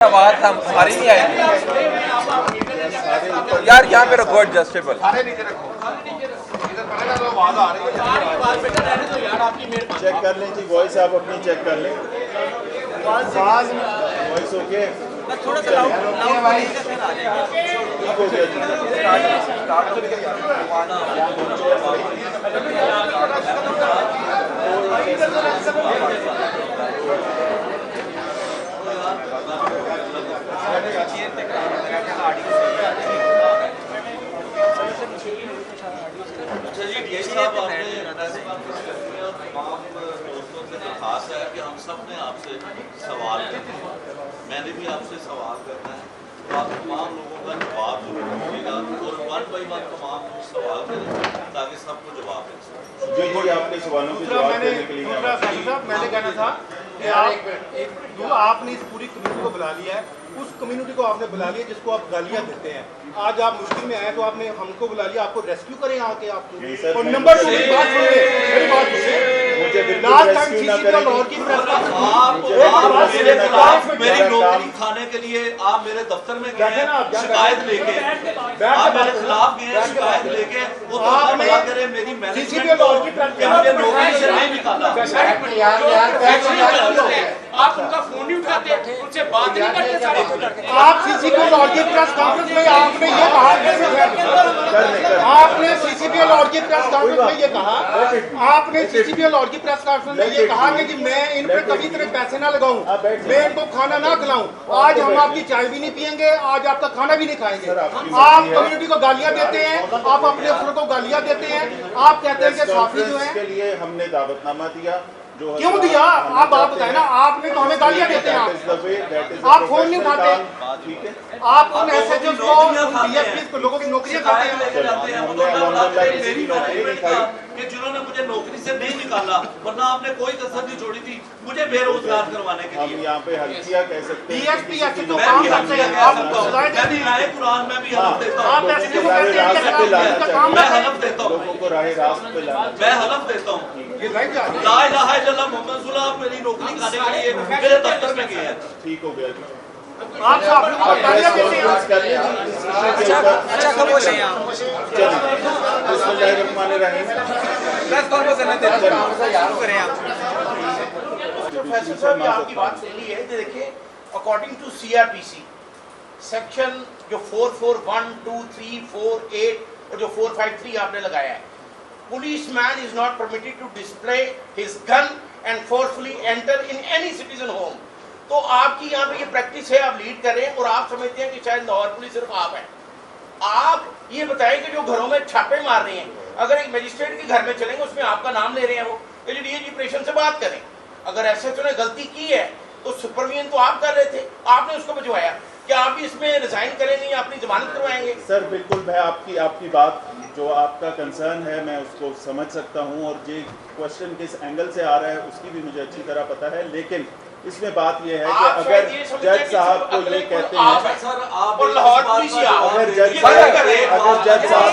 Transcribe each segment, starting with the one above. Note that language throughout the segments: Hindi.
बात हमारी नहीं आएगी यार, यहाँ पे रखो एडजस्टेबल। चेक कर लें जी, वॉइस आप अपनी चेक कर लें। वॉइस ओके, थोड़ा सा ठीक हो गया दोस्तों से खास है कि हम सब ने आपसे सवाल करना है, मैंने भी आपसे सवाल करना है, तो आप तमाम लोगों का जवाब जरूर दीजिएगा और वन बाई वन तमाम लोग सवाल करें ताकि सबको जवाब मिल सके। जी जी, आपके सवालों के जवाब देने के लिए मैंने कहना था कि आपने इस पूरी कम्युनिटी को बुला लिया है, उस कम्युनिटी को आपने बुला लिया जिसको आप गालियां देते हैं। आज आप मुश्किल में आए तो आपने हमको बुला लिया, आपको रेस्क्यू करें आके आप। और नंबर 2 मेरी बात सुनिए, मेरी बात सुनिए। लास्ट टाइम सीसीटीवी लाहौर की प्रेस मेरी नौकरी खाने के लिए आप मेरे दफ्तर में गए शिकायत लेके, आप मेरे खिलाफ गए शिकायत लेके, वो तो भला करे मेरी मैनेजमेंट को मुझे नौकरी से नहीं निकाला। आप उनका फोन नहीं उठाते, उनसे बात नहीं करते। आप सीसीटीवी लाहौर की प्रेस कॉन्फ्रेंस में आपने ये कहा, आपने सीसीटीवी लाहौर की प्रेस कॉन्फ्रेंस में ये कहा, आपने सीसीटीवी लाहौर की प्रेस कॉन्फ्रेंस में ये कहा कि मैं इन पे कभी तरह पैसे ना लगाऊं, मैं इनको खाना ना खिलाऊं। आज हम आपकी चाय भी नहीं पियेंगे, आज आपका खाना भी नहीं खाएंगे। आप कम्युनिटी को गालियां देते हैं, आप अपने अफसरों को गालियां देते हैं, आप कहते हैं कि साफी जो है के लिए हमने दावतनामा दिया। क्यों दिया? आप बताएं ना, आपने तो हमें गालियां देते हैं। आप फोन नहीं उठाते, आप उन एसएचओ को, डीएसपी को, लोगों की नौकरियां खाते हैं। कि जिन्होंने मुझे नौकरी से नहीं निकाला, वरना आपने कोई कसर नहीं छोड़ी थी मुझे बेरोजगार करवाने के लिए। हम यहाँ पे हल्किया कह सकते हैं, डीएसपी एसएचओ काम करते हैं। आप मैं भी राय कुरान में भी हलफ देता हूँ, आप एसएचओ को कहते हैं कि काम मैं हलफ देता हूँ, लोगों को राह रास्त पे लाना। मैं हलफ देता हूँ ये राइट है। ला इलाहा इल्लल्लाह मुहम्मद रसूलुल्लाह आप मेरी नौकरी खाने के लिए मेरे दफ्तर में गए हैं। ठीक हो गया जी। आप साफी को गालियां देते हैं। अच्छा खामोश है यहाँ। प्रेस कॉन्फ्रेंस करने देते हैं, शुरू करें आप। प्रोफेसर साहब ने आपकी बात सुन ली है। देखिए, अकॉर्डिंग टू सीआरपीसी सेक्शन जो 441, 2, 3, 4, 8 और जो 453 आपने लगाया है, policeman is not permitted to display his gun and forcefully enter in any citizen home। तो आपकी यहाँ पे ये प्रैक्टिस है, आप लीड कर रहे हैं और आप समझते हैं कि शायद लाहौर पुलिस सिर्फ आप है। आप ये बताएं कि जो घरों में छापे मार रहे हैं, अगर एक मजिस्ट्रेट के घर में चलेंगे उसमें आपका नाम ले रहे हैं, वो डीएजी ऑपरेशन से बात करें। अगर एसएचओ ने गलती की है तो सुपरविजन तो आप कर रहे थे, आपने उसको भिजवाया। क्या आप भी इसमें रिजाइन करेंगे या अपनी जमानत करवाएंगे? सर बिल्कुल, मैं आपकी बात जो आपका कंसर्न है मैं उसको समझ सकता हूं, और ये क्वेश्चन किस एंगल से आ रहा है उसकी भी मुझे अच्छी तरह पता है। लेकिन इसमें बात यह है कि अगर जज साहब को ये कहते हैं, अगर जज साहब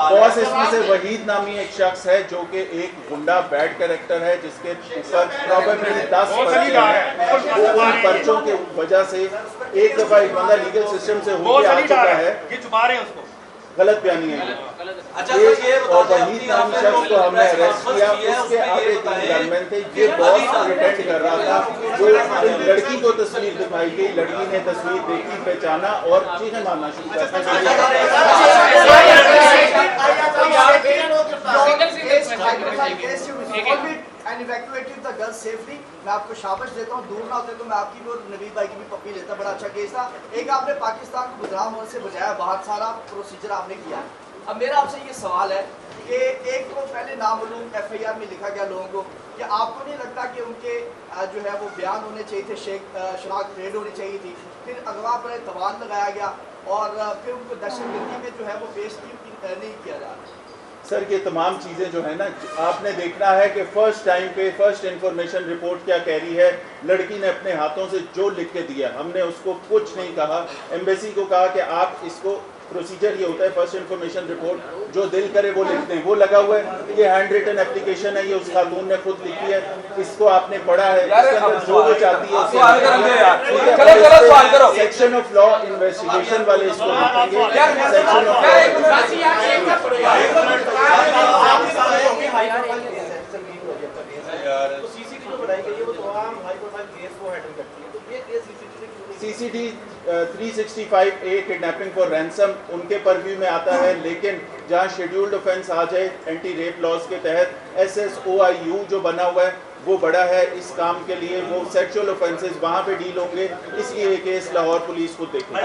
बॉस इसमें से वहीद नामी एक शख्स है जो कि एक गुंडा बैड कैरेक्टर है, जिसके ऊपर प्रोबेबली 10 पर्चे हैं। वो उन पर्चों के वजह से एक दफा एक बंदा लीगल सिस्टम से होकर आ चुका है। ये छुपा रहे हैं उसको, गलत बयानी है। अच्छा ये और वहीद नामी शख्स को हमने अरेस्ट किया, उसके आगे 3 गनमैन थे। ये बॉस प्रिटेंड कर रहा था। वो लड़की को तस्वीर दिखाई गई, लड़की ने तस्वीर देखी, पहचाना और चीखें मारना शुरू कर दी। and evacuated the girls safely। मैं आपको शाबाश देता हूँ, दूर ना होते तो मैं आपकी भी और नवीद भाई की भी पप्पी लेता। बड़ा अच्छा केस था। एक आपने पाकिस्तान को गुजराम होने से बचाया, बहुत सारा प्रोसीजर आपने किया। अब मेरा आपसे ये सवाल है कि एक तो पहले नामालूम FIR में लिखा गया लोगों को, कि आपको नहीं लगता कि उनके जो है वो बयान होने चाहिए थे, शनाख्त रेड होनी चाहिए थी, फिर अगवा पर तवान लगाया गया और फिर उनको दहशतगर्दी में जो है वो पेश नहीं किया जा रहा। सर ये तमाम चीज़ें जो है ना, आपने देखना है कि फर्स्ट टाइम पे फर्स्ट इंफॉर्मेशन रिपोर्ट क्या कह रही है। लड़की ने अपने हाथों से जो लिख के दिया, हमने उसको कुछ नहीं कहा। एम्बेसी को कहा कि आप इसको, प्रोसीजर ये होता है फर्स्ट इंफॉर्मेशन रिपोर्ट जो दिल करे वो लिखते हैं, वो लगा हुआ है। ये हैंड रिटन एप्लीकेशन है, ये उस खातून ने खुद लिखी है, इसको आपने पढ़ा है। इसके अंदर जो वो चाहती है सेक्शन ऑफ लॉ इन्वेस्टिगेशन वाले इसको लिखेंगे, section of CCD 365A kidnapping for ransom उनके परव्यू में आता है, लेकिन जहां शेड्यूल्ड ऑफेंस आ जाए एंटी रेप लॉज के तहत SSOIU जो बना हुआ है वो बड़ा है इस काम के लिए, वो सेक्सुअल ऑफेंसेस वहां पे डील होंगे, इसलिए ये केस लाहौर पुलिस को देखेगी।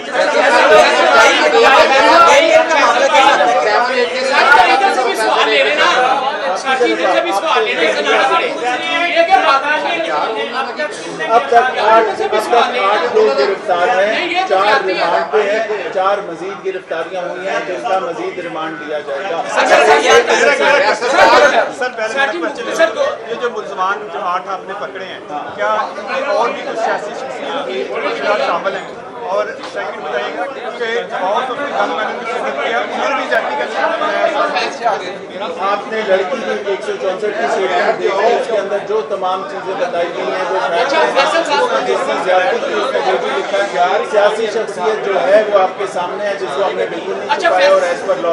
अब तक 8 लोग गिरफ्तार हैं, 4 रिमांड पे हैं, 4 मजीद गिरफ्तारियां हुई हैं जिसका मजीद रिमांड दिया जाएगा। ये जो मुलजमान जो 8 आपने पकड़े हैं, क्या और भी कुछ सियासी शख्सियत शामिल हैं? और सेकंड बताइएगा कि बहुत अपने गनमैन की शिरकत किया, उन्होंने भी जाति का आपने लड़की की 164 की स्टेटमेंट देखी, उसके अंदर जो तमाम चीजें बताई गई हैं वो जिसकी ज्यादती की उसमें जो भी लिखा है। सियासी शख्सियत जो है वो आपके सामने है, जिसको हमने बिल्कुल नहीं छुपाया और एज पर लॉ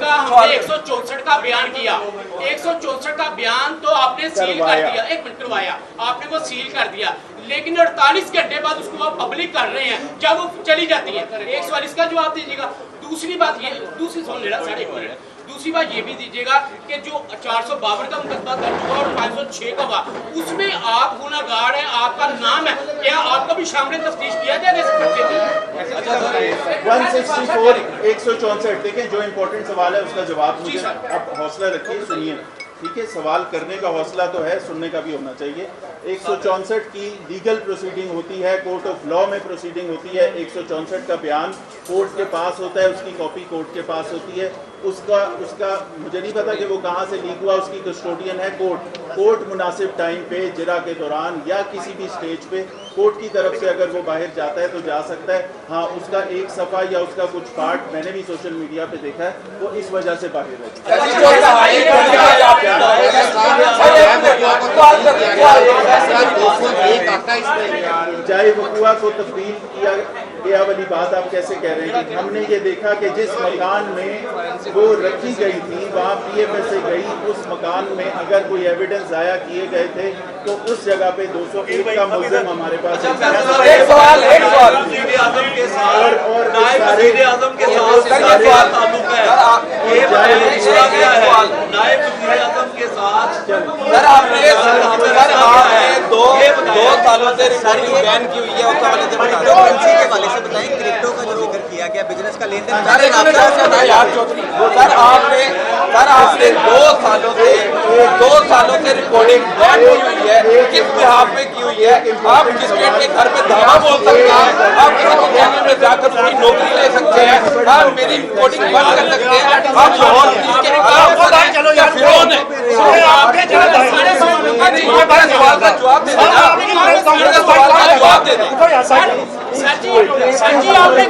हमने 164 का बयान किया, 164 का बयान तो आपने सील कर दिया, 1 मिनट करवाया आपने, वो सील कर दिया, लेकिन 48 घंटे बाद उसको आप पब्लिक कर रहे हैं जब वो चली जाती है। 144 का जवाब दीजिएगा। दूसरी बात ये, दूसरी सुन लेना, 1.5 मिनट। दूसरी बात ये भी दीजिएगा कि जो 452 का मुकदमा दर्ज हुआ और 506 का हुआ, उसमें आप गुनाहगार हैं, आपका नाम है, क्या आपको भी शामिल तफ्तीश किया जाएगा इस बच्चे की? 164 164 देखें, जो इम्पोर्टेंट सवाल है उसका जवाब मुझे अब हौसला रखिए, सुनिए, ठीक है। सवाल करने का हौसला तो है, सुनने का भी होना चाहिए। 164 की लीगल प्रोसीडिंग होती है, कोर्ट ऑफ लॉ में प्रोसीडिंग होती है। 164 का बयान कोर्ट के पास होता है, उसकी कॉपी कोर्ट के पास होती है। उसका मुझे नहीं पता कि वो कहाँ से लीक हुआ, उसकी कस्टोडियन है कोर्ट। कोर्ट मुनासिब टाइम पे, जिरा के दौरान या किसी भी स्टेज पे कोर्ट की तरफ से अगर वो बाहर जाता है तो जा सकता है। हाँ, उसका एक सफ़ा या उसका कुछ पार्ट मैंने भी सोशल मीडिया पे देखा है, वो इस वजह से बाहर है। चाहे वकुआ को तब्दील किया गया वाली बात आप कैसे कह रहे हैं कि हमने ये देखा कि जिस मकान में वो रखी गई थी वहाँ PFS से गई, उस मकान में अगर कोई एविडेंस ज़ाया किए गए थे तो उस जगह पे 201 का मुल्ज़िम हमारे पास है। दो सालों से रिपोर्टिंग बैन की हुई है, उस हवाले से बताएं। क्रिप्टो का जो जिक्र किया गया, बिजनेस का लेन देन, आपने 2 सालों से रिपोर्टिंग बैन की हुई है, किस बिहाफ पे की हुई है? आप मजिस्ट्रेट के घर पे धावा बोल सकते हैं, आप किसी चैनल में जाकर पूरी नौकरी ले सकते हैं, आप मेरी रिपोर्टिंग बंद कर सकते हैं, आप लाहौर पुलिस के फिरौन है। सवाल का जवाब दे देना, सर जी आपने